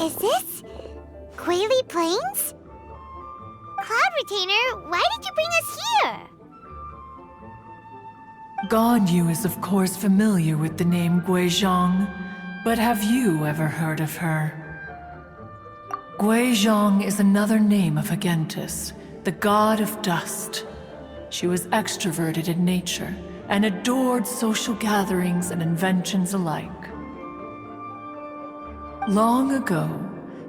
is this? Quaily Plains? Cloud Retainer, why did you bring us here? Ganyu is of course familiar with the name Guizhong, but have you ever heard of her? Guizhong is another name of Agentis, the god of dust. She was extroverted in nature and adored social gatherings and inventions alike. Long ago,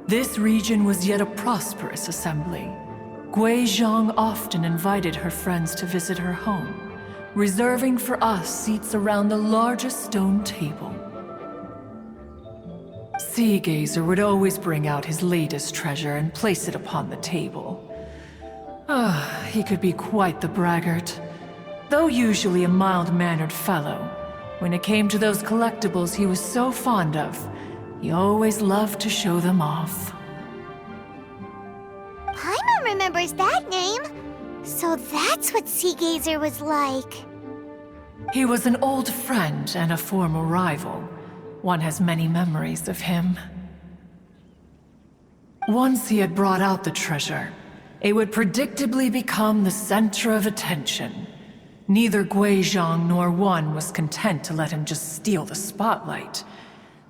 this region was yet a prosperous assembly. Guizhong often invited her friends to visit her home, reserving for us seats around the largest stone table. Sea Gazer would always bring out his latest treasure and place it upon the table. He could be quite the braggart. Though usually a mild-mannered fellow, when it came to those collectibles he was so fond of, he always loved to show them off. Paimon remembers that name. So that's what Sea Gazer was like. He was an old friend and a former rival. One has many memories of him. Once he had brought out the treasure, it would predictably become the center of attention. Neither Guizhong nor one was content to let him just steal the spotlight.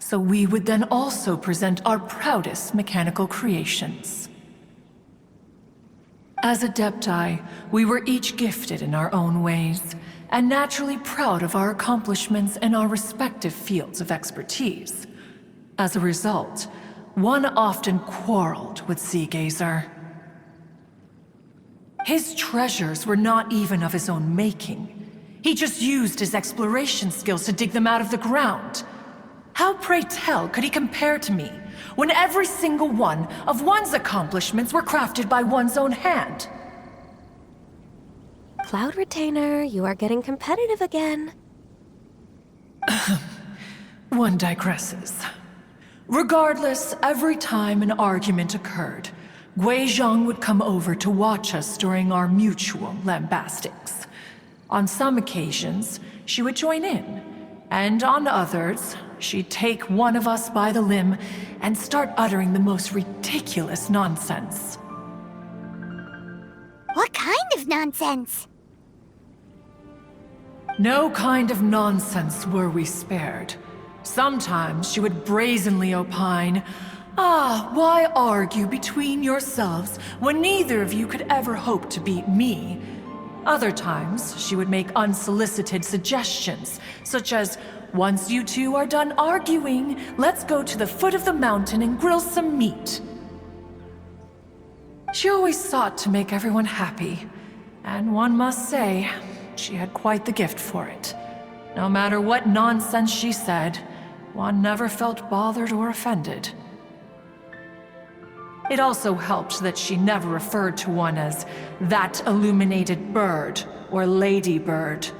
So we would then also present our proudest mechanical creations. As Adepti, we were each gifted in our own ways, and naturally proud of our accomplishments in our respective fields of expertise. As a result, one often quarreled with Sea Gazer. His treasures were not even of his own making. He just used his exploration skills to dig them out of the ground. How, pray tell, could he compare to me, when every single one of one's accomplishments were crafted by one's own hand? Cloud Retainer, you are getting competitive again. One digresses. Regardless, every time an argument occurred, Guizhong would come over to watch us during our mutual lambastics. On some occasions, she would join in, and on others, she'd take one of us by the limb and start uttering the most ridiculous nonsense. What kind of nonsense? No kind of nonsense were we spared. Sometimes she would brazenly opine, why argue between yourselves when neither of you could ever hope to beat me? Other times, she would make unsolicited suggestions, such as, once you two are done arguing, let's go to the foot of the mountain and grill some meat. She always sought to make everyone happy, and one must say, she had quite the gift for it. No matter what nonsense she said, one never felt bothered or offended. It also helped that she never referred to one as that illuminated bird or ladybird.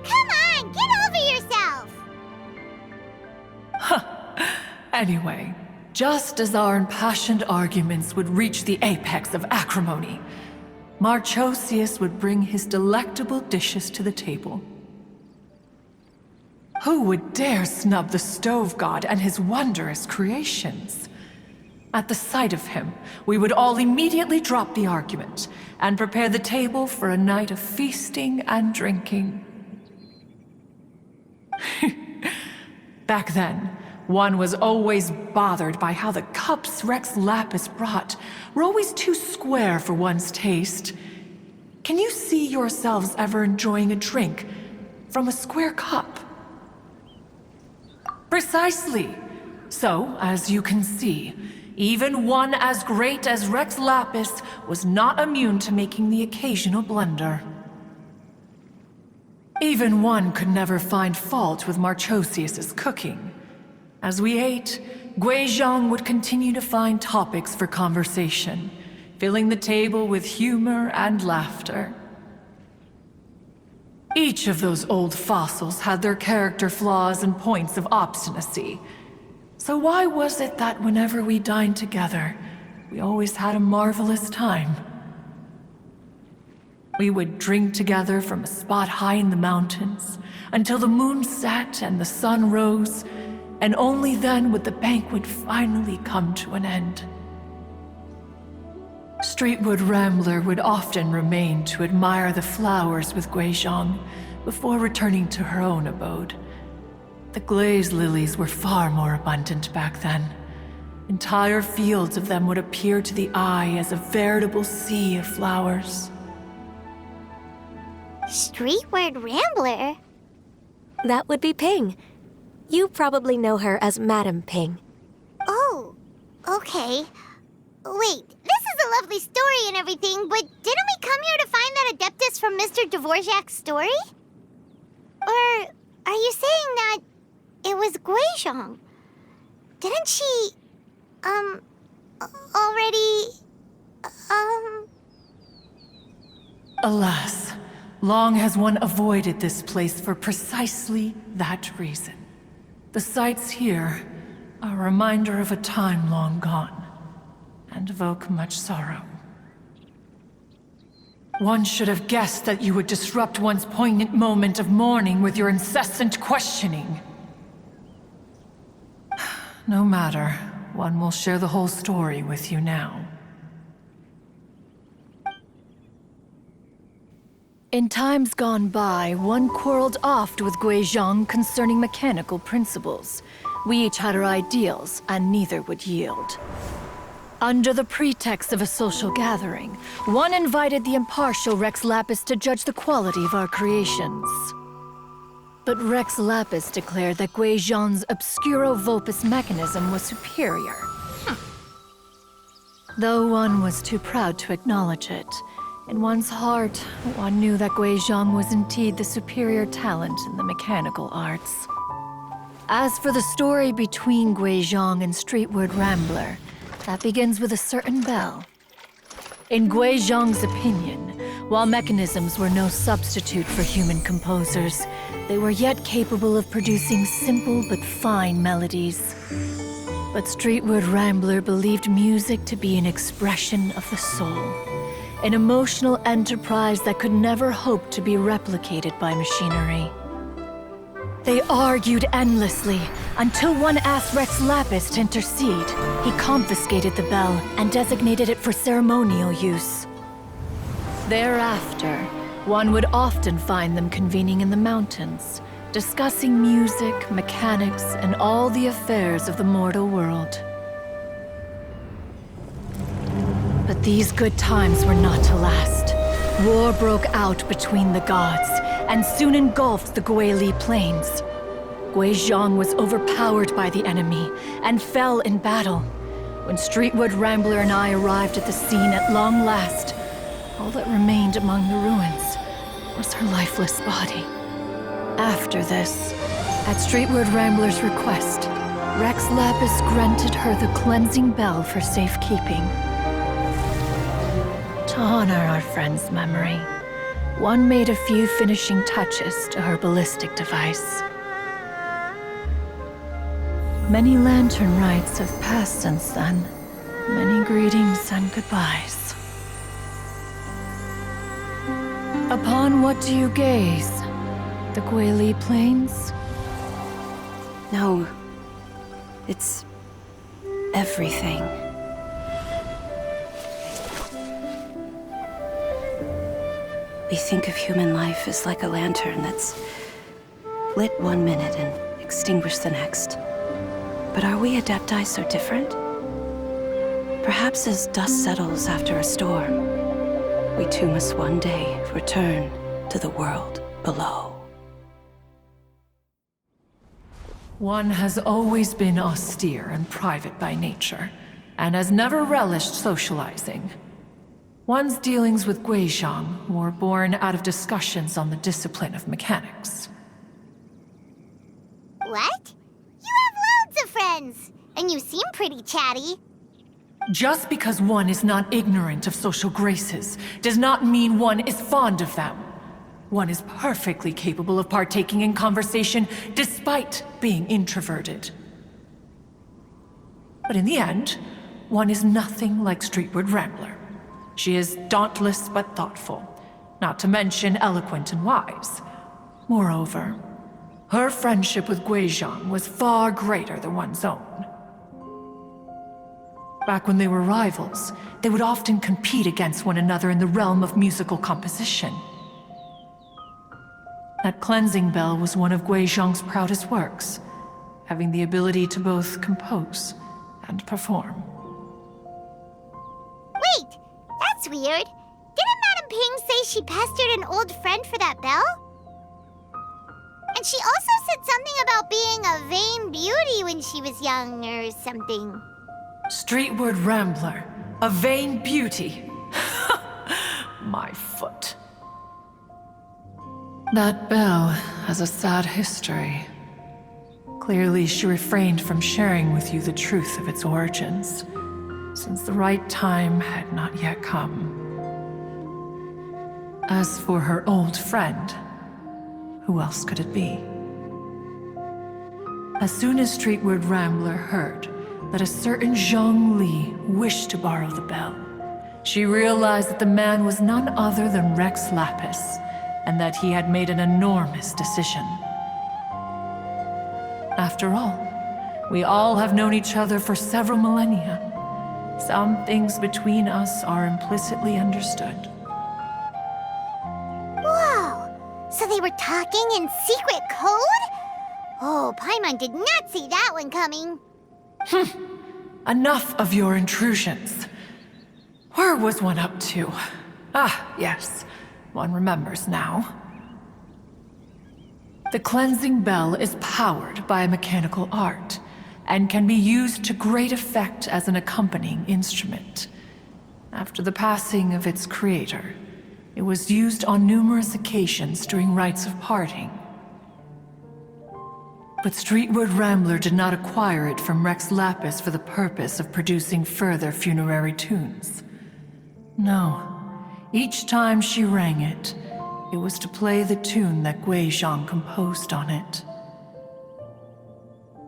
Come on, get over yourself! Anyway, just as our impassioned arguments would reach the apex of acrimony, Marchosius would bring his delectable dishes to the table. Who would dare snub the stove god and his wondrous creations? At the sight of him, we would all immediately drop the argument and prepare the table for a night of feasting and drinking. Back then, one was always bothered by how the cups Rex Lapis brought were always too square for one's taste. Can you see yourselves ever enjoying a drink from a square cup? Precisely. So, as you can see, even one as great as Rex Lapis was not immune to making the occasional blunder. Even one could never find fault with Marchosius's cooking. As we ate, Guizhong would continue to find topics for conversation, filling the table with humor and laughter. Each of those old fossils had their character flaws and points of obstinacy. So why was it that whenever we dined together, we always had a marvelous time? We would drink together from a spot high in the mountains until the moon set and the sun rose, and only then would the banquet finally come to an end. Streetwood Rambler would often remain to admire the flowers with Guizhong before returning to her own abode. The glaze lilies were far more abundant back then. Entire fields of them would appear to the eye as a veritable sea of flowers. Streetward Rambler? That would be Ping. You probably know her as Madam Ping. Oh, okay. Wait, this is a lovely story and everything, but didn't we come here to find that Adeptus from Mr. Dvorak's story? Or are you saying that it was Guizhong? Didn't she, already, Alas, long has one avoided this place for precisely that reason. The sights here are a reminder of a time long gone, and evoke much sorrow. One should have guessed that you would disrupt one's poignant moment of mourning with your incessant questioning. No matter, one will share the whole story with you now. In times gone by, one quarreled oft with Guizhong concerning mechanical principles. We each had our ideals, and neither would yield. Under the pretext of a social gathering, one invited the impartial Rex Lapis to judge the quality of our creations. But Rex Lapis declared that Guizhong's Obscuro Vulpus mechanism was superior. Though one was too proud to acknowledge it, in one's heart, one knew that Guizhong was indeed the superior talent in the mechanical arts. As for the story between Guizhong and Streetward Rambler, that begins with a certain bell. In Guizhong's opinion, while mechanisms were no substitute for human composers, they were yet capable of producing simple but fine melodies. But Streetward Rambler believed music to be an expression of the soul, an emotional enterprise that could never hope to be replicated by machinery. They argued endlessly, until one asked Rex Lapis to intercede. He confiscated the bell and designated it for ceremonial use. Thereafter, one would often find them convening in the mountains, discussing music, mechanics, and all the affairs of the mortal world. But these good times were not to last. War broke out between the gods, and soon engulfed the Guili plains. Guizhong was overpowered by the enemy, and fell in battle. When Streetwood Rambler and I arrived at the scene at long last, all that remained among the ruins was her lifeless body. After this, at Streetwood Rambler's request, Rex Lapis granted her the cleansing bell for safekeeping. To honor our friend's memory, one made a few finishing touches to her ballistic device. Many lantern rites have passed since then. Many greetings and goodbyes. Upon what do you gaze? The Guili Plains? No. It's everything. We think of human life as like a lantern that's lit one minute and extinguished the next. But are we Adepti so different? Perhaps as dust settles after a storm, we too must one day return to the world below. One has always been austere and private by nature, and has never relished socializing. One's dealings with Guizhong were born out of discussions on the discipline of mechanics. What? You have loads of friends, and you seem pretty chatty. Just because one is not ignorant of social graces does not mean one is fond of them. One is perfectly capable of partaking in conversation despite being introverted. But in the end, one is nothing like Streetward Rambler. She is dauntless but thoughtful, not to mention eloquent and wise. Moreover, Her friendship with Guizhong was far greater than one's own. Back when they were rivals, they would often compete against one another in the realm of musical composition. That cleansing bell was one of Guizhong's proudest works, having the ability to both compose and perform. Wait, that's weird. Didn't Madame Ping say she pestered an old friend for that bell? And she also said something about being a vain beauty when she was young or something. Streetward Rambler, a vain beauty. My foot. That bell has a sad history. Clearly, she refrained from sharing with you the truth of its origins, since the right time had not yet come. As for her old friend, who else could it be? As soon as Streetward Rambler heard that a certain Zhang Li wished to borrow the bell, she realized that the man was none other than Rex Lapis, and that he had made an enormous decision. After all, we all have known each other for several millennia. Some things between us are implicitly understood. Whoa! So they were talking in secret code? Oh, Paimon did not see that one coming. Enough of your intrusions. Where was one up to? Ah, yes. One remembers now. The cleansing bell is powered by a mechanical art, and can be used to great effect as an accompanying instrument. After the passing of its creator, it was used on numerous occasions during rites of parting. But Streetward Rambler did not acquire it from Rex Lapis for the purpose of producing further funerary tunes. No. Each time she rang it, it was to play the tune that Guizhong composed on it.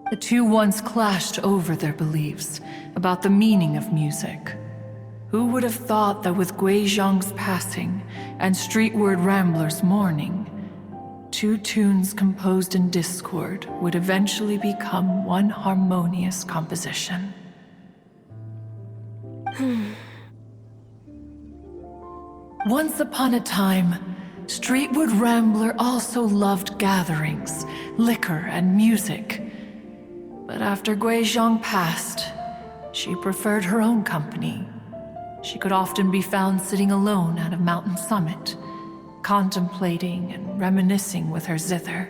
The two once clashed over their beliefs about the meaning of music. Who would have thought that with Guizhong's passing and Streetward Rambler's mourning, two tunes composed in discord would eventually become one harmonious composition? Once upon a time, Streetward Rambler also loved gatherings, liquor, and music. But after Guizhong passed, she preferred her own company. She could often be found sitting alone at a mountain summit, contemplating and reminiscing with her zither.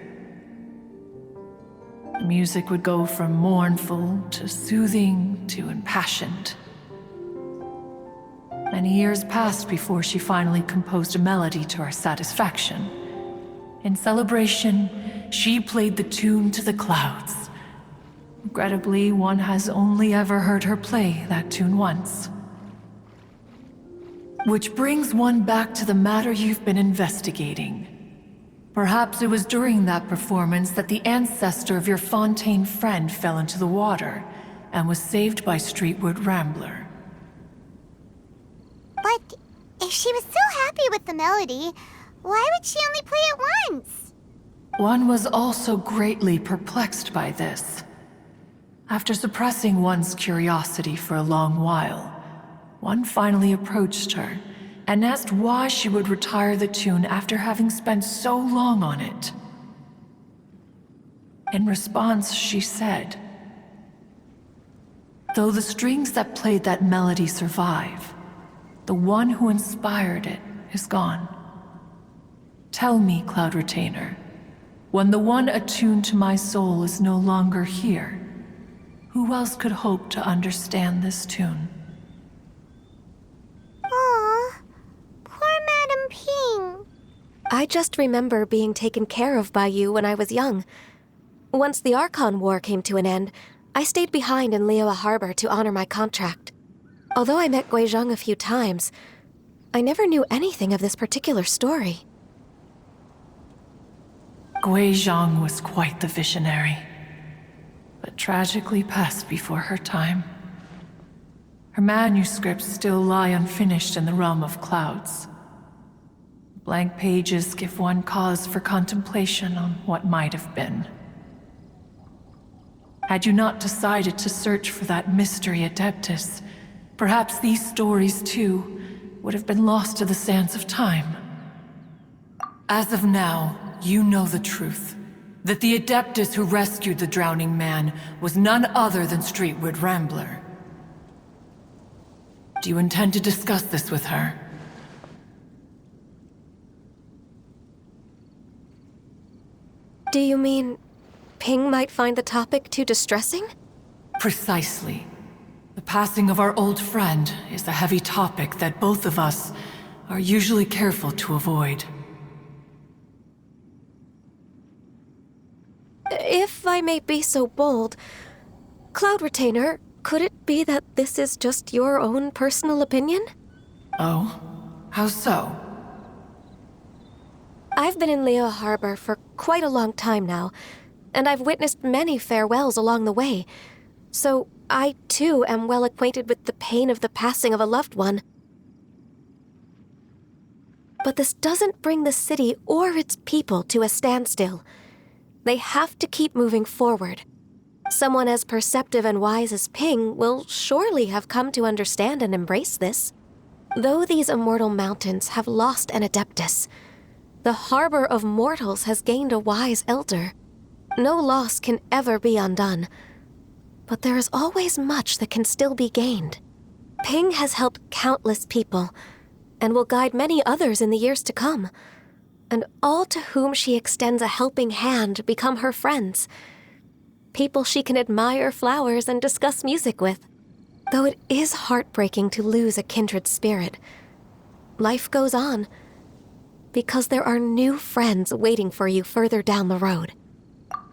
The music would go from mournful to soothing to impassioned. Many years passed before she finally composed a melody to her satisfaction. In celebration, she played the tune to the clouds. Regrettably, one has only ever heard her play that tune once. Which brings one back to the matter you've been investigating. Perhaps it was during that performance that the ancestor of your Fontaine friend fell into the water and was saved by Streetward Rambler. But if she was so happy with the melody, why would she only play it once? One was also greatly perplexed by this. After suppressing one's curiosity for a long while, one finally approached her and asked why she would retire the tune after having spent so long on it. In response, she said, "Though the strings that played that melody survive, the one who inspired it is gone. Tell me, Cloud Retainer, when the one attuned to my soul is no longer here, who else could hope to understand this tune?" Aw, poor Madame Ping. I just remember being taken care of by you when I was young. Once the Archon War came to an end, I stayed behind in Liyue Harbor to honor my contract. Although I met Guizhong a few times, I never knew anything of this particular story. Guizhong was quite the visionary, but tragically passed before her time. Her manuscripts still lie unfinished in the realm of clouds. Blank pages give one cause for contemplation on what might have been. Had you not decided to search for that mystery Adeptus, perhaps these stories, too, would have been lost to the sands of time. As of now, you know the truth. That the Adeptus who rescued the drowning man was none other than Streetward Rambler. Do you intend to discuss this with her? Do you mean Ping might find the topic too distressing? Precisely. The passing of our old friend is a heavy topic that both of us are usually careful to avoid. If I may be so bold, Cloud Retainer, could it be that this is just your own personal opinion? Oh? How so? I've been in Liyue Harbor for quite a long time now, and I've witnessed many farewells along the way, so I too am well acquainted with the pain of the passing of a loved one. But this doesn't bring the city or its people to a standstill. They have to keep moving forward. Someone as perceptive and wise as Ping will surely have come to understand and embrace this. Though these immortal mountains have lost an Adeptus, the harbor of mortals has gained a wise elder. No loss can ever be undone, but there is always much that can still be gained. Ping has helped countless people, and will guide many others in the years to come. And all to whom she extends a helping hand become her friends. People she can admire flowers and discuss music with. Though it is heartbreaking to lose a kindred spirit, life goes on, because there are new friends waiting for you further down the road.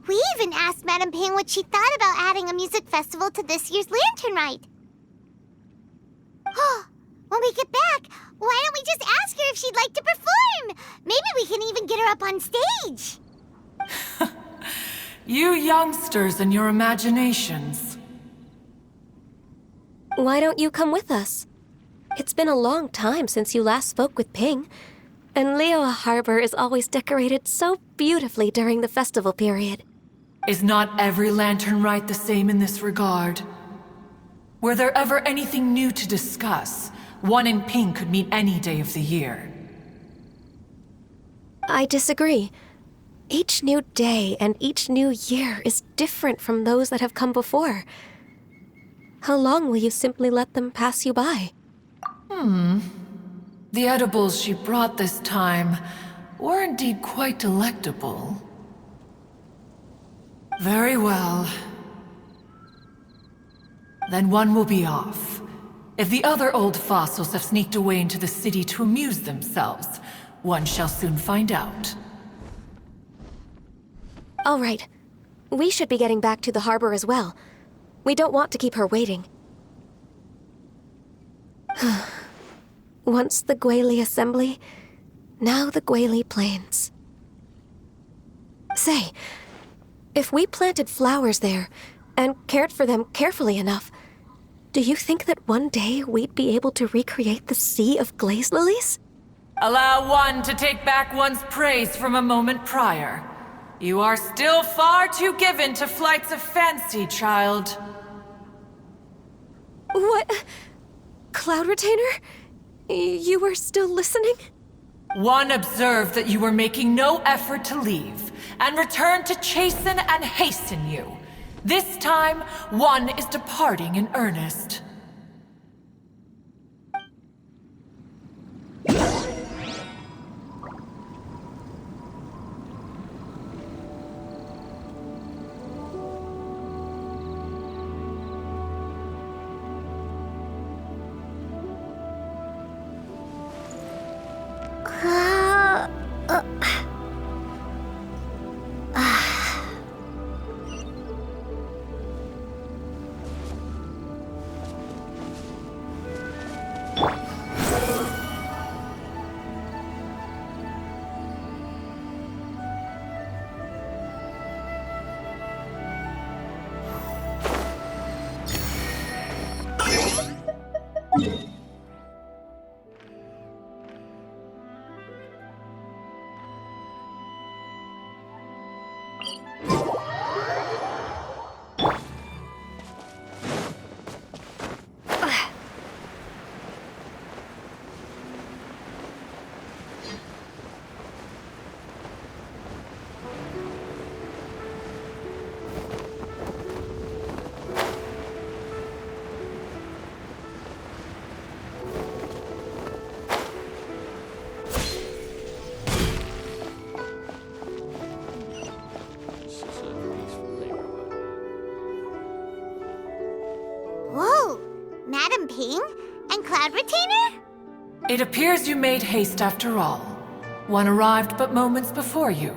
We even asked Madame Ping what she thought about adding a music festival to this year's Lantern Rite. When we get back, why don't we just ask her if she'd like to perform? Maybe we can even get her up on stage. You youngsters and your imaginations. Why don't you come with us? It's been a long time since you last spoke with Ping, and Liyue Harbor is always decorated so beautifully during the festival period. Is not every Lantern Rite the same in this regard? Were there ever anything new to discuss? One in Ping could meet any day of the year. I disagree. Each new day and each new year is different from those that have come before. How long will you simply let them pass you by? The edibles she brought this time were indeed quite delectable. Very well. Then one will be off. If the other old fossils have sneaked away into the city to amuse themselves, one shall soon find out. All right. We should be getting back to the harbor as well. We don't want to keep her waiting. Once the Guili Assembly, now the Guili Plains. Say, if we planted flowers there and cared for them carefully enough, do you think that one day we'd be able to recreate the sea of glaze lilies? Allow one to take back one's praise from a moment prior. You are still far too given to flights of fancy, child. What? Cloud Retainer? You were still listening? One observed that you were making no effort to leave, and returned to chasten and hasten you. This time, one is departing in earnest. Cloud Retainer? It appears you made haste after all. One arrived but moments before you.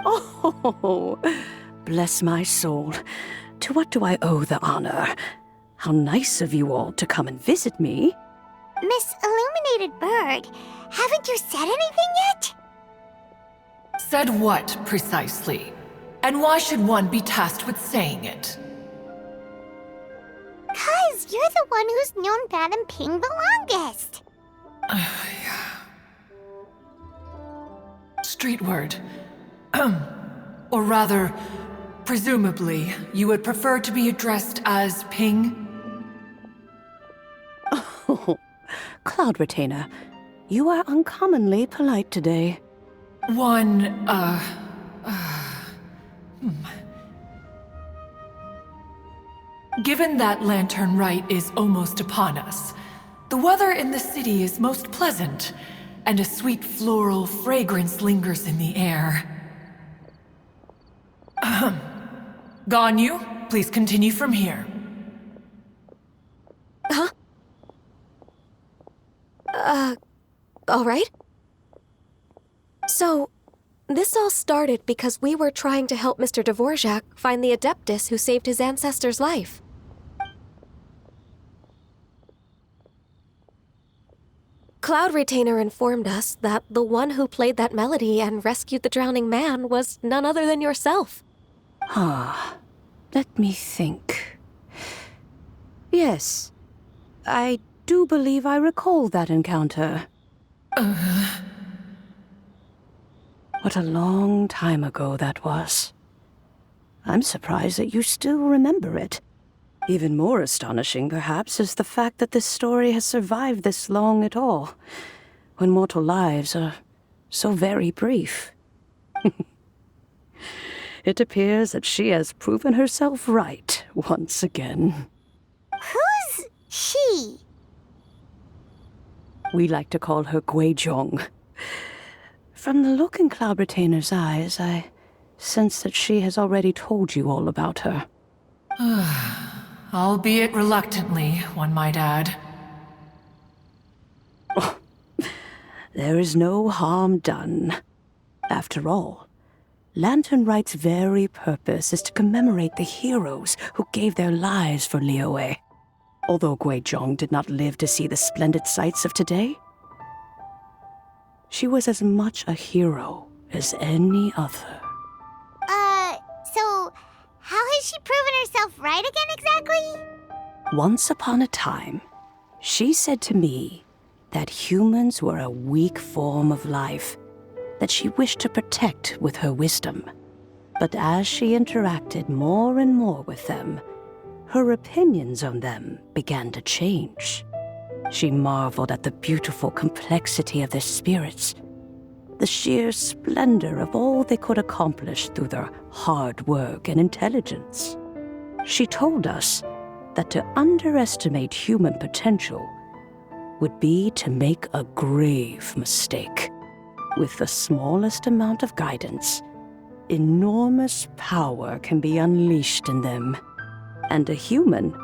Oh, bless my soul. To what do I owe the honor? How nice of you all to come and visit me. Miss Illuminated Bird, haven't you said anything yet? Said what, precisely? And why should one be tasked with saying it? 'Cause you're the one who's known Madam Ping the longest. Street word. Or rather, presumably, you would prefer to be addressed as Ping? Oh, Cloud Retainer, you are uncommonly polite today. Given that Lantern Rite is almost upon us, the weather in the city is most pleasant, and a sweet floral fragrance lingers in the air. Ganyu, please continue from here. Huh? All right. So, this all started because we were trying to help Mr. Dvorak find the Adeptus who saved his ancestor's life. Cloud Retainer informed us that the one who played that melody and rescued the drowning man was none other than yourself. Let me think. Yes, I do believe I recall that encounter. What a long time ago that was. I'm surprised that you still remember it. Even more astonishing, perhaps, is the fact that this story has survived this long at all, when mortal lives are so very brief. It appears that she has proven herself right once again. Who's she? We like to call her Guizhong. From the look in Cloud Retainer's eyes, I sense that she has already told you all about her. Albeit reluctantly, one might add. There is no harm done. After all, Lantern Rite's very purpose is to commemorate the heroes who gave their lives for Liyue. Although Guizhong did not live to see the splendid sights of today, she was as much a hero as any other. So how has she proven herself right again exactly? Once upon a time, she said to me that humans were a weak form of life that she wished to protect with her wisdom. But as she interacted more and more with them, her opinions on them began to change. She marveled at the beautiful complexity of their spirits, the sheer splendor of all they could accomplish through their hard work and intelligence. She told us that to underestimate human potential would be to make a grave mistake. With the smallest amount of guidance, enormous power can be unleashed in them. And a human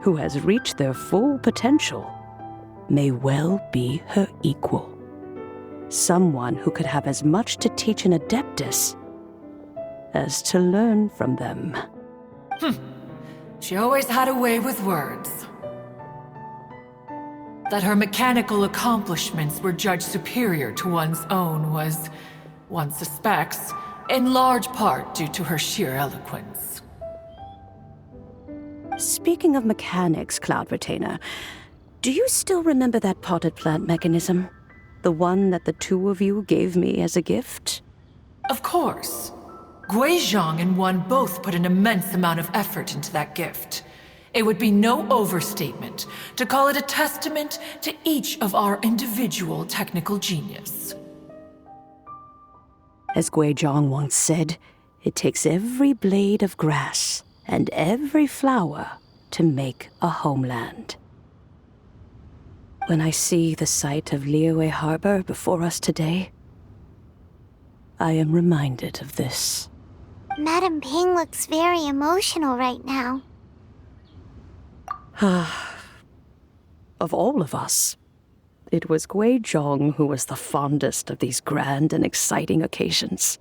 who has reached their full potential may well be her equal. Someone who could have as much to teach an Adeptus as to learn from them. She always had a way with words. That her mechanical accomplishments were judged superior to one's own was, one suspects, in large part due to her sheer eloquence. Speaking of mechanics, Cloud Retainer, do you still remember that potted plant mechanism? The one that the two of you gave me as a gift? Of course. Guizhong and one both put an immense amount of effort into that gift. It would be no overstatement to call it a testament to each of our individual technical genius. As Guizhong once said, it takes every blade of grass and every flower to make a homeland. When I see the sight of Liyue Harbor before us today, I am reminded of this. Madam Ping looks very emotional right now. of all of us, it was Guizhong who was the fondest of these grand and exciting occasions.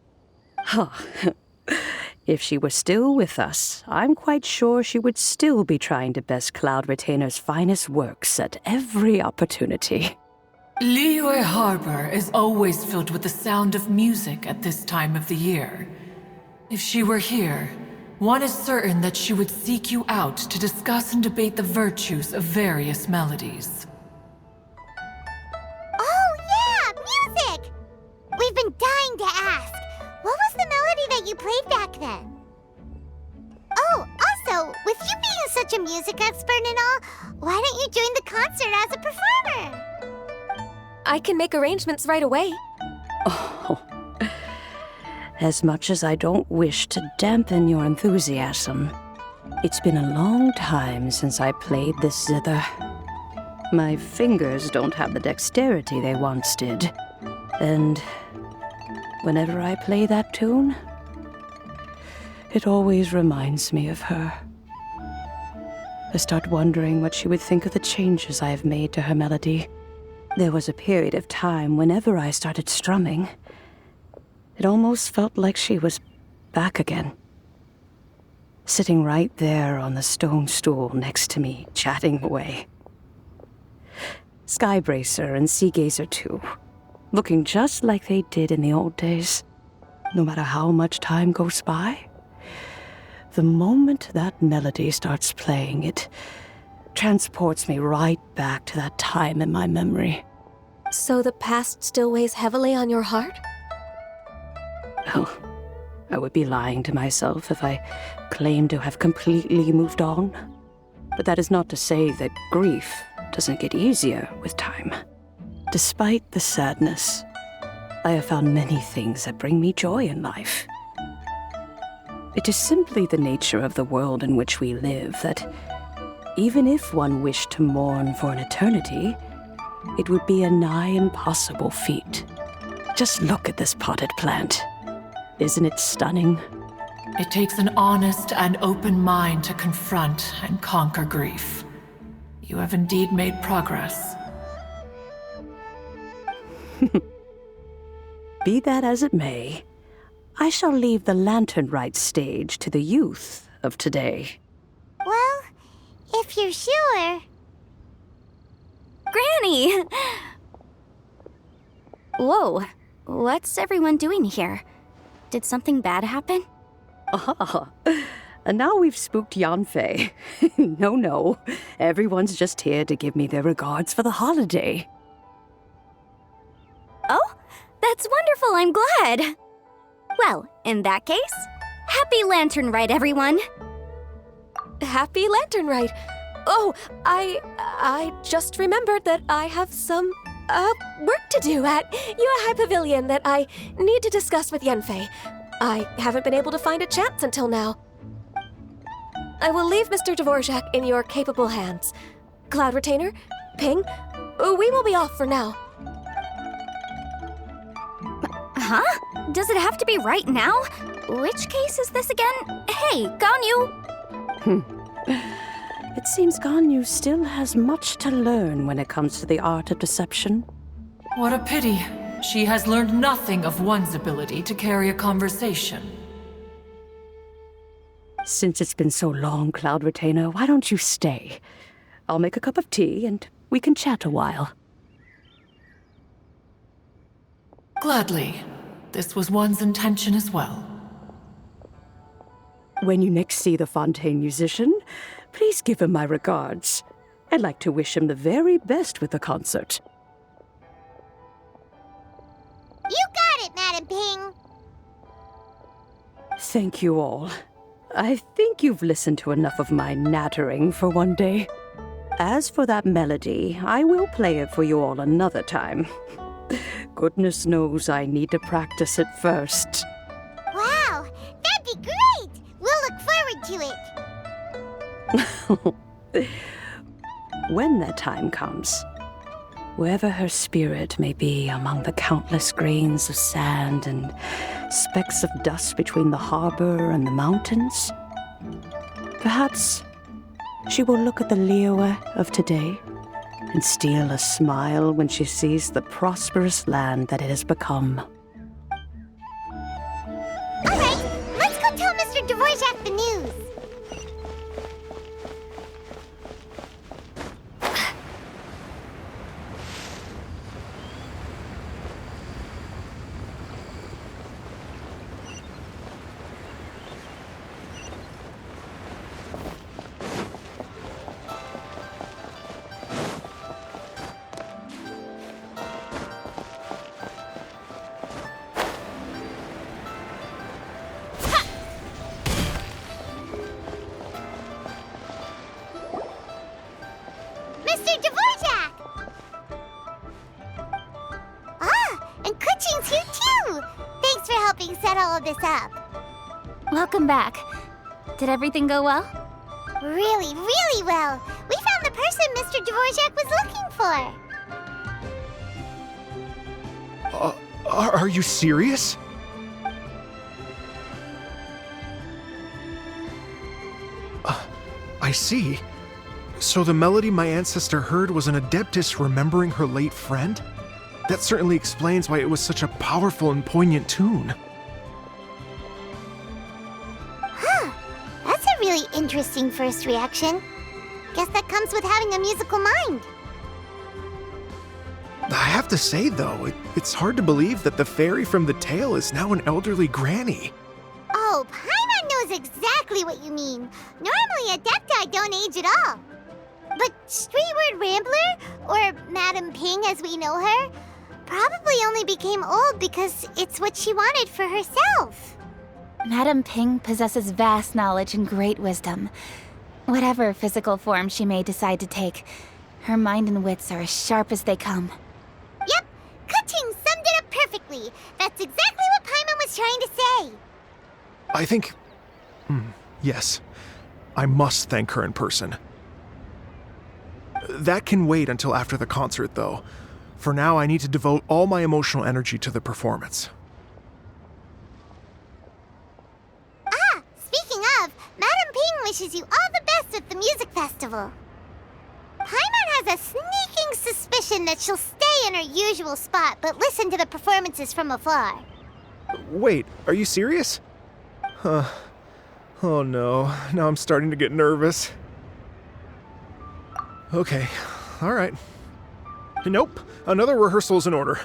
If she were still with us, I'm quite sure she would still be trying to best Cloud Retainer's finest works at every opportunity. Liyue Harbor is always filled with the sound of music at this time of the year. If she were here, one is certain that she would seek you out to discuss and debate the virtues of various melodies. Oh, yeah! Music! We've been dying to ask. What was the melody that you played back then? Oh, also, with you being such a music expert and all, why don't you join the concert as a performer? I can make arrangements right away. Oh, as much as I don't wish to dampen your enthusiasm, it's been a long time since I played this zither. My fingers don't have the dexterity they once did, and whenever I play that tune, it always reminds me of her. I start wondering what she would think of the changes I have made to her melody. There was a period of time whenever I started strumming, it almost felt like she was back again. Sitting right there on the stone stool next to me, chatting away. Skybracer and Seagazer too, looking just like they did in the old days. No matter how much time goes by, the moment that melody starts playing, it transports me right back to that time in my memory. So the past still weighs heavily on your heart? Oh, I would be lying to myself if I claimed to have completely moved on. But that is not to say that grief doesn't get easier with time. Despite the sadness, I have found many things that bring me joy in life. It is simply the nature of the world in which we live that even if one wished to mourn for an eternity, it would be a nigh impossible feat. Just look at this potted plant. Isn't it stunning? It takes an honest and open mind to confront and conquer grief. You have indeed made progress. Be that as it may, I shall leave the lantern rite stage to the youth of today. Well, if you're sure. Granny! Whoa, what's everyone doing here? Did something bad happen? Ah, and now we've spooked Yanfei. No, everyone's just here to give me their regards for the holiday. Oh, that's wonderful, I'm glad! Well, in that case, happy Lantern Rite, everyone! Happy Lantern Rite! Oh, I just remembered that I have some, work to do at Yuehai Pavilion that I need to discuss with Yanfei. I haven't been able to find a chance until now. I will leave Mr. Dvorak in your capable hands. Cloud Retainer, Ping, we will be off for now. Huh? Does it have to be right now? Which case is this again? Hey, Ganyu! It seems Ganyu still has much to learn when it comes to the art of deception. What a pity. She has learned nothing of one's ability to carry a conversation. Since it's been so long, Cloud Retainer, why don't you stay? I'll make a cup of tea and we can chat a while. Gladly. This was one's intention as well. When you next see the Fontaine musician, please give him my regards. I'd like to wish him the very best with the concert. You got it, Madam Ping. Thank you all. I think you've listened to enough of my nattering for one day. As for that melody, I will play it for you all another time. Goodness knows I need to practice it first. Wow, that'd be great! We'll look forward to it. When that time comes, wherever her spirit may be among the countless grains of sand and specks of dust between the harbor and the mountains, perhaps she will look at the Liyue of today and steal a smile when she sees the prosperous land that it has become. All right, let's go tell Mr. Dvorak the news. Mr. Dvorak! Ah, and Guizhong's here too! Thanks for helping set all of this up. Welcome back. Did everything go well? Really, really well. We found the person Mr. Dvorak was looking for. Are you serious? I see. So the melody my ancestor heard was an adeptus remembering her late friend? That certainly explains why it was such a powerful and poignant tune. Huh. That's a really interesting first reaction. Guess that comes with having a musical mind. I have to say, though, it's hard to believe that the fairy from the tale is now an elderly granny. Oh, Paimon knows exactly what you mean. Normally, Adepti don't age at all. But Streetward Rambler, or Madam Ping as we know her, probably only became old because it's what she wanted for herself. Madam Ping possesses vast knowledge and great wisdom. Whatever physical form she may decide to take, her mind and wits are as sharp as they come. Yep, Guizhong summed it up perfectly. That's exactly what Paimon was trying to say. I think... yes. I must thank her in person. That can wait until after the concert, though. For now, I need to devote all my emotional energy to the performance. Ah, speaking of, Madam Ping wishes you all the best at the music festival. Paimon has a sneaking suspicion that she'll stay in her usual spot, but listen to the performances from afar. Wait, are you serious? Huh. Oh no, now I'm starting to get nervous. Okay, alright. Nope, another rehearsal's in order.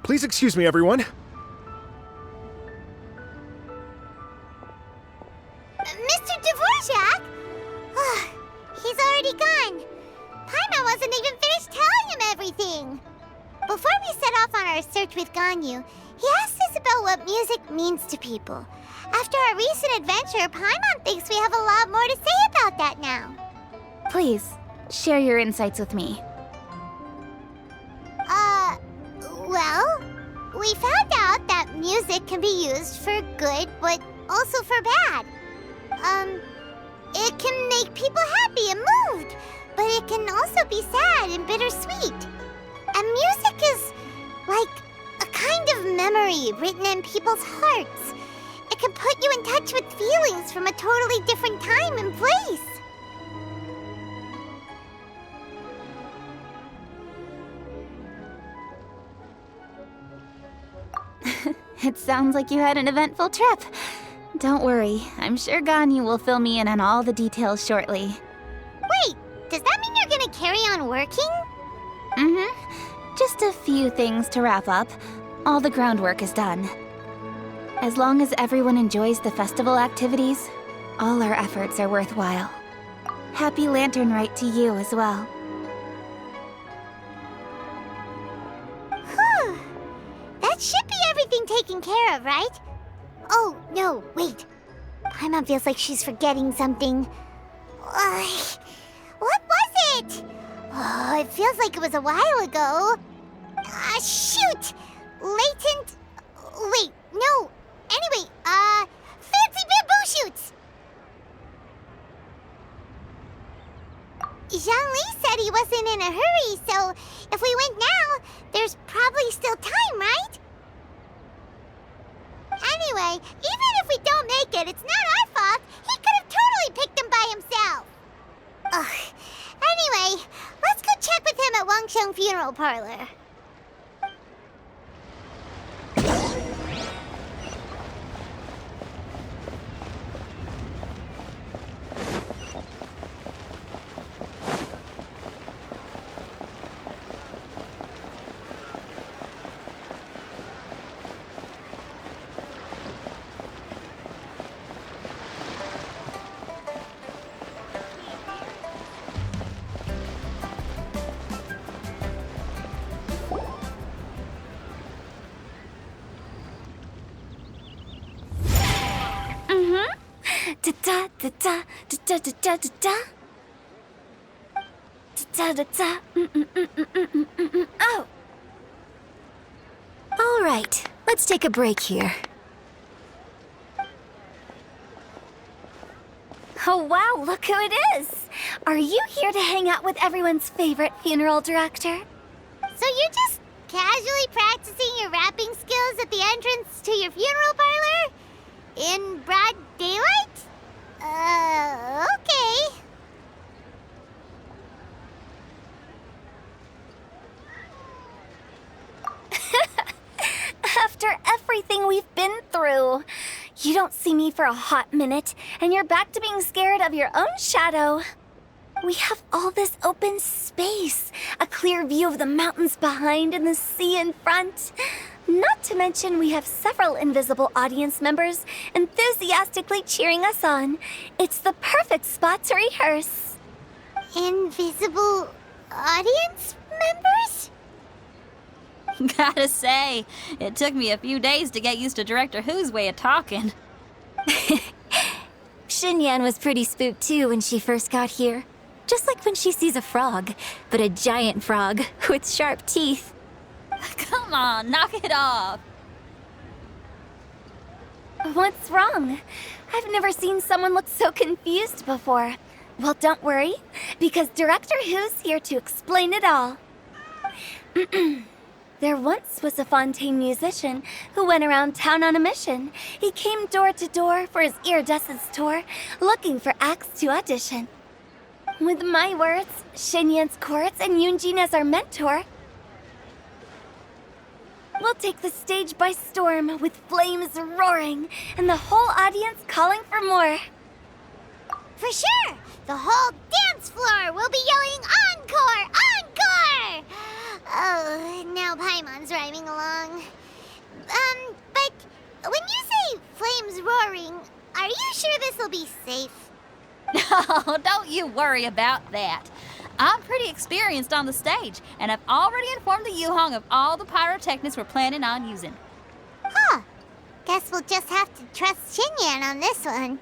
Please excuse me, everyone. Mr. Dvorak? He's already gone. Paimon wasn't even finished telling him everything. Before we set off on our search with Ganyu, he asked Isabel what music means to people. After our recent adventure, Paimon thinks we have a lot more to say about that now. Please, share your insights with me. Well, we found out that music can be used for good, but also for bad. It can make people happy and moved, but it can also be sad and bittersweet. And music is like a kind of memory written in people's hearts. It can put you in touch with feelings from a totally different time and place. It sounds like you had an eventful trip. Don't worry, I'm sure Ganyu will fill me in on all the details shortly. Wait, does that mean you're gonna carry on working? Mm-hmm. Just a few things to wrap up. All the groundwork is done. As long as everyone enjoys the festival activities, all our efforts are worthwhile. Happy Lantern Rite to you as well. Whew. That should be everything taken care of, right? Oh, no, wait. Paimon feels like she's forgetting something. What was it? Oh, it feels like it was a while ago. Shoot! Latent... Wait, no. Anyway, fancy bamboo shoots! Zhang-Li said he wasn't in a hurry, so if we went now, there's probably still time, right? Anyway, even if we don't make it, it's not our fault. He could have totally picked them by himself. Ugh. Anyway, let's go check with him at Wangsheng Funeral Parlor. Da da da da da da da da da. Da da da. Oh. All right, let's take a break here. Oh wow, look who it is! Are you here to hang out with everyone's favorite funeral director? So you're just casually practicing your rapping skills at the entrance to your funeral parlor? In broad daylight? Okay. After everything we've been through, you don't see me for a hot minute, and you're back to being scared of your own shadow. We have all this open space, a clear view of the mountains behind and the sea in front. Not to mention we have several invisible audience members enthusiastically cheering us on. It's the perfect spot to rehearse. Invisible audience members? Gotta say, it took me a few days to get used to Director Who's way of talking. Xinyan was pretty spooked too when she first got here. Just like when she sees a frog, but a giant frog with sharp teeth. Come on, knock it off. What's wrong? I've never seen someone look so confused before. Well, don't worry, because Director Who's here to explain it all. There once was a Fontaine musician who went around town on a mission. He came door to door for his iridescence tour, looking for acts to audition. With my words, Xinyan's chords, and Yunjin as our mentor, we'll take the stage by storm with flames roaring and the whole audience calling for more. For sure! The whole dance floor will be yelling encore! Encore! Oh, now Paimon's rhyming along. But when you say flames roaring, are you sure this'll be safe? No, don't you worry about that. I'm pretty experienced on the stage, and I've already informed the Guizhong of all the pyrotechnics we're planning on using. Huh. Guess we'll just have to trust Xinyan on this one.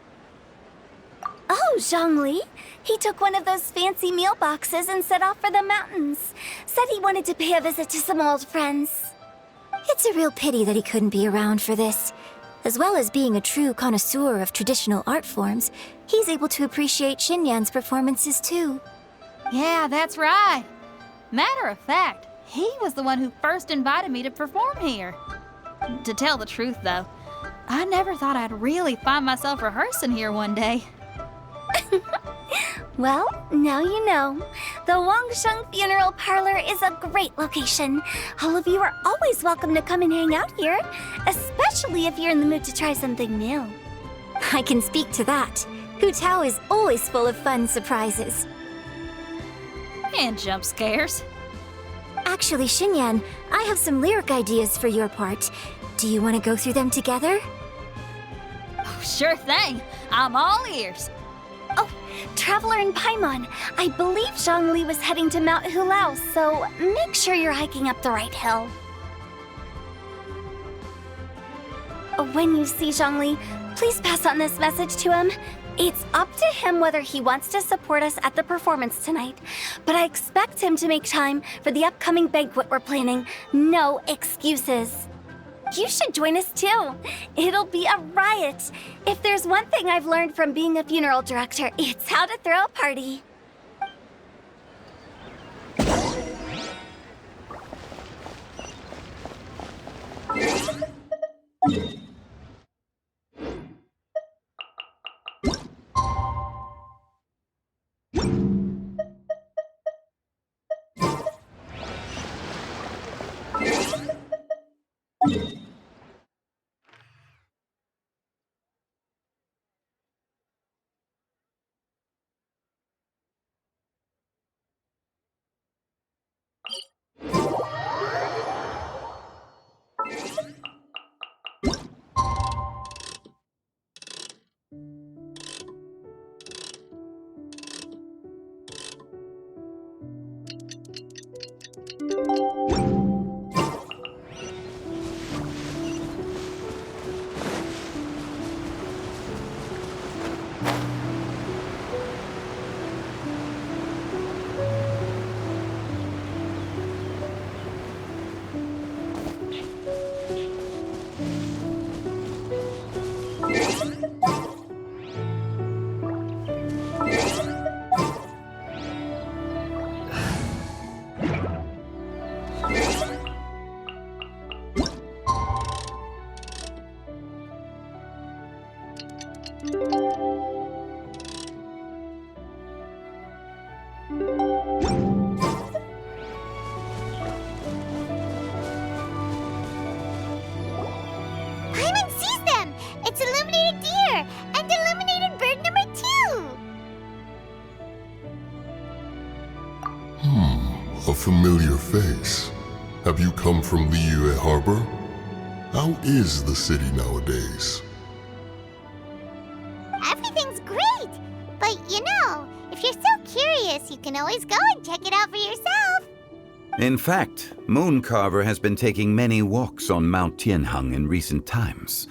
Oh, Zhongli. He took one of those fancy meal boxes and set off for the mountains. Said he wanted to pay a visit to some old friends. It's a real pity that he couldn't be around for this. As well as being a true connoisseur of traditional art forms, he's able to appreciate Xinyan's performances too. Yeah, that's right. Matter of fact, he was the one who first invited me to perform here. To tell the truth, though, I never thought I'd really find myself rehearsing here one day. Well, now you know. The Wangsheng Funeral Parlor is a great location. All of you are always welcome to come and hang out here, especially if you're in the mood to try something new. I can speak to that. Hu Tao is always full of fun surprises. And jump scares. Actually, Xinyan, I have some lyric ideas for your part. Do you want to go through them together? Oh, sure thing. I'm all ears. Oh, Traveler and Paimon, I believe Zhongli was heading to Mount Hulao, so make sure you're hiking up the right hill. When you see Zhongli, please pass on this message to him. It's up to him whether he wants to support us at the performance tonight, but I expect him to make time for the upcoming banquet we're planning. No excuses. You should join us too. It'll be a riot. If there's one thing I've learned from being a funeral director, it's how to throw a party. Paimon sees them! It's illuminated deer! And illuminated bird number 2! A familiar face. Have you come from Liyue Harbor? How is the city nowadays? Everything's great! But if you're so curious, you can always go and check it out for yourself. In fact, Mooncarver has been taking many walks on Mount Tianheng in recent times.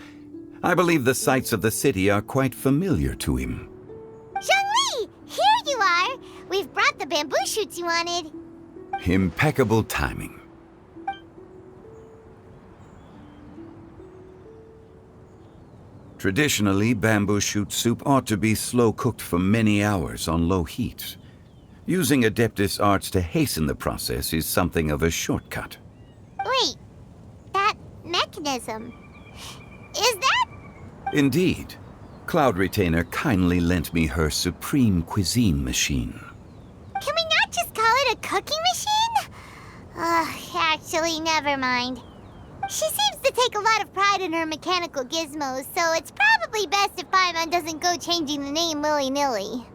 I believe the sights of the city are quite familiar to him. Zhongli! Here you are! We've brought the bamboo shoots you wanted. Impeccable timing. Traditionally, bamboo shoot soup ought to be slow-cooked for many hours on low heat. Using Adeptus arts to hasten the process is something of a shortcut. Wait, that mechanism... is that... Indeed. Cloud Retainer kindly lent me her supreme cuisine machine. Can we not just call it a cooking machine? Actually, never mind. She seems to take a lot of pride in her mechanical gizmos, so it's probably best if Paimon doesn't go changing the name willy-nilly.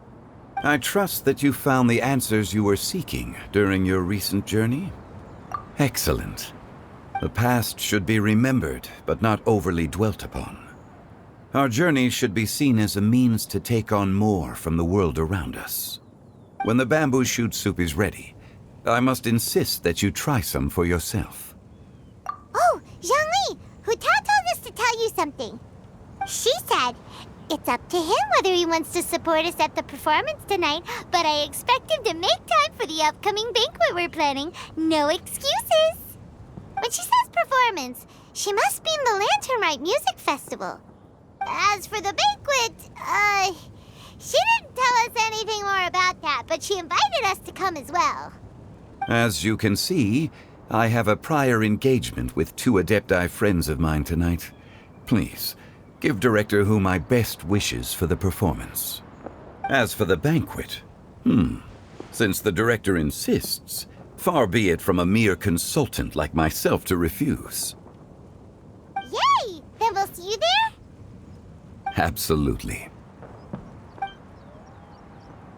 I trust that you found the answers you were seeking during your recent journey? Excellent. The past should be remembered, but not overly dwelt upon. Our journey should be seen as a means to take on more from the world around us. When the bamboo shoot soup is ready, I must insist that you try some for yourself. Oh, Zhongli! Huta told us to tell you something. She said, it's up to him whether he wants to support us at the performance tonight, but I expect him to make time for the upcoming banquet we're planning. No excuses! When she says performance, she must mean the Lantern Rite Music Festival. As for the banquet, she didn't tell us anything more about that, but she invited us to come as well. As you can see, I have a prior engagement with 2 Adepti friends of mine tonight. Please, give Director Hu my best wishes for the performance. As for the banquet, since the Director insists, far be it from a mere consultant like myself to refuse. Yay! Then we'll see you there? Absolutely.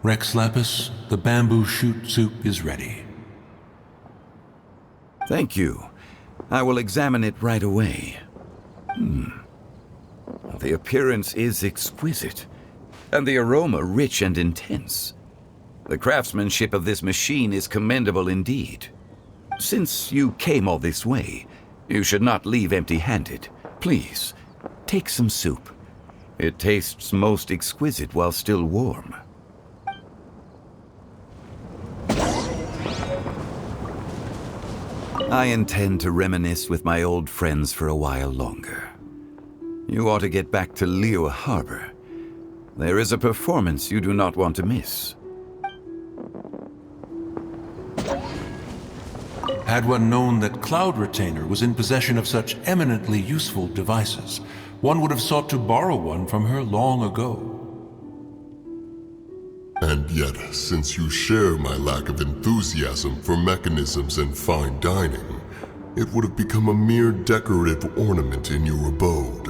Rex Lapis, the bamboo shoot soup is ready. Thank you. I will examine it right away. The appearance is exquisite, and the aroma rich and intense. The craftsmanship of this machine is commendable indeed. Since you came all this way, you should not leave empty-handed. Please, take some soup. It tastes most exquisite while still warm. I intend to reminisce with my old friends for a while longer. You ought to get back to Liyue Harbor. There is a performance you do not want to miss. Had one known that Cloud Retainer was in possession of such eminently useful devices, one would have sought to borrow one from her long ago. And yet, since you share my lack of enthusiasm for mechanisms and fine dining, it would have become a mere decorative ornament in your abode.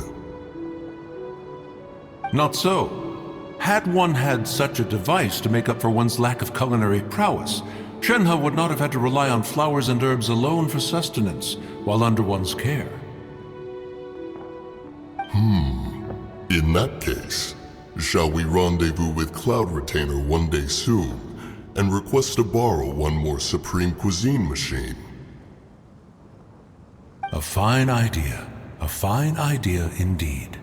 Not so. Had one had such a device to make up for one's lack of culinary prowess, Shenhe would not have had to rely on flowers and herbs alone for sustenance while under one's care. In that case, shall we rendezvous with Cloud Retainer one day soon and request to borrow one more Supreme Cuisine machine? A fine idea. A fine idea indeed.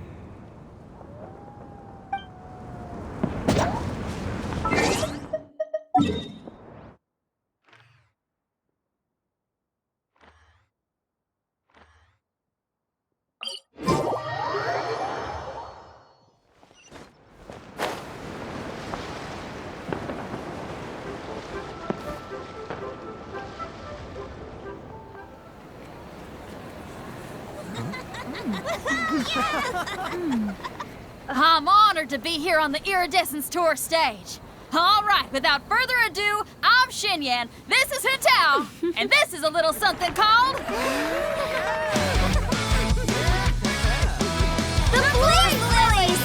I'm honored to be here on the Iridescence Tour stage. All right, without further ado, I'm Xinyan, this is Hutao, and this is a little something called... The Blaze Lilies!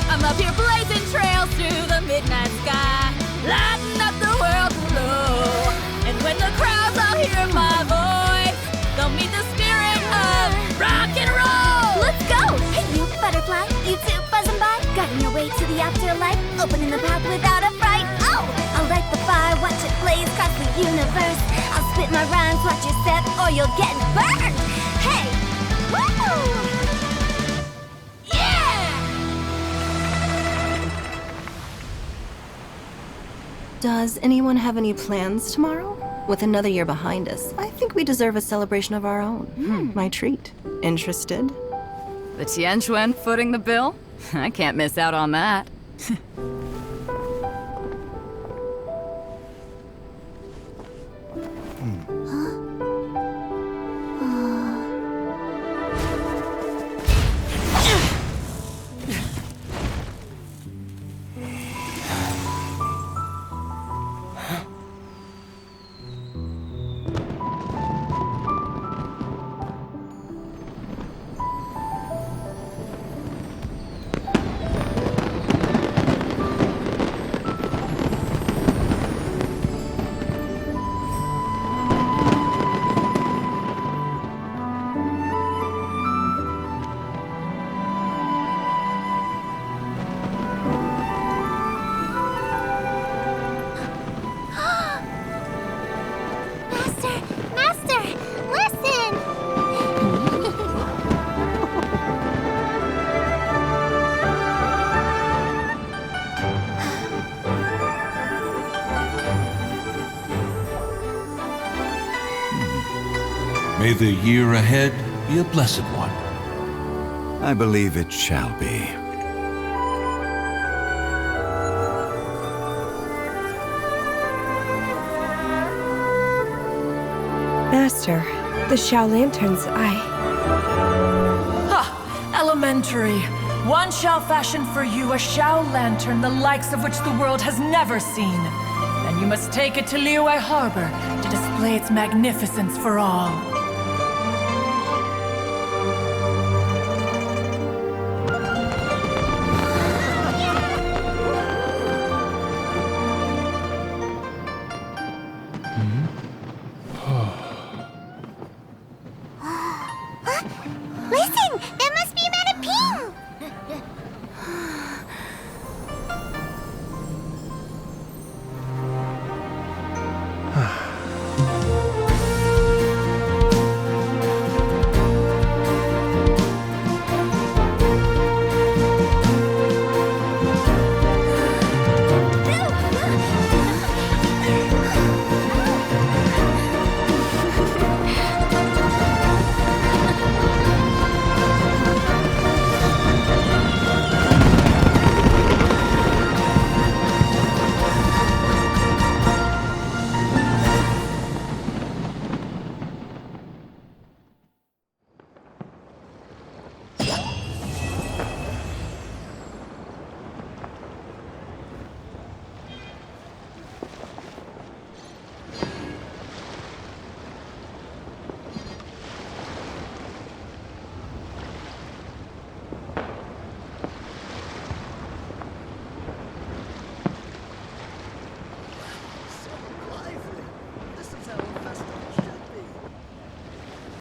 I'm up here blazing trails through the midnight sky, lighting up the world below. And when the crowds all hear my voice, they'll meet the spirit of rock and roll. Let's go! Hey, you butterfly, you two buzzing by, guiding your way to the afterlife, opening the path without a fright. Oh! I'll light the fire, watch it blaze across the universe. I'll spit my rhymes, watch you step, or you'll get burned. Hey! Woo! Does anyone have any plans tomorrow? With another year behind us, I think we deserve a celebration of our own. My treat. Interested? The Tianquan footing the bill? I can't miss out on that. Master, listen! May the year ahead be a blessed one. I believe it shall be. Master, the Shao Lanterns, Elementary. One shall fashion for you a Shao Lantern the likes of which the world has never seen. And you must take it to Liyue Harbor to display its magnificence for all.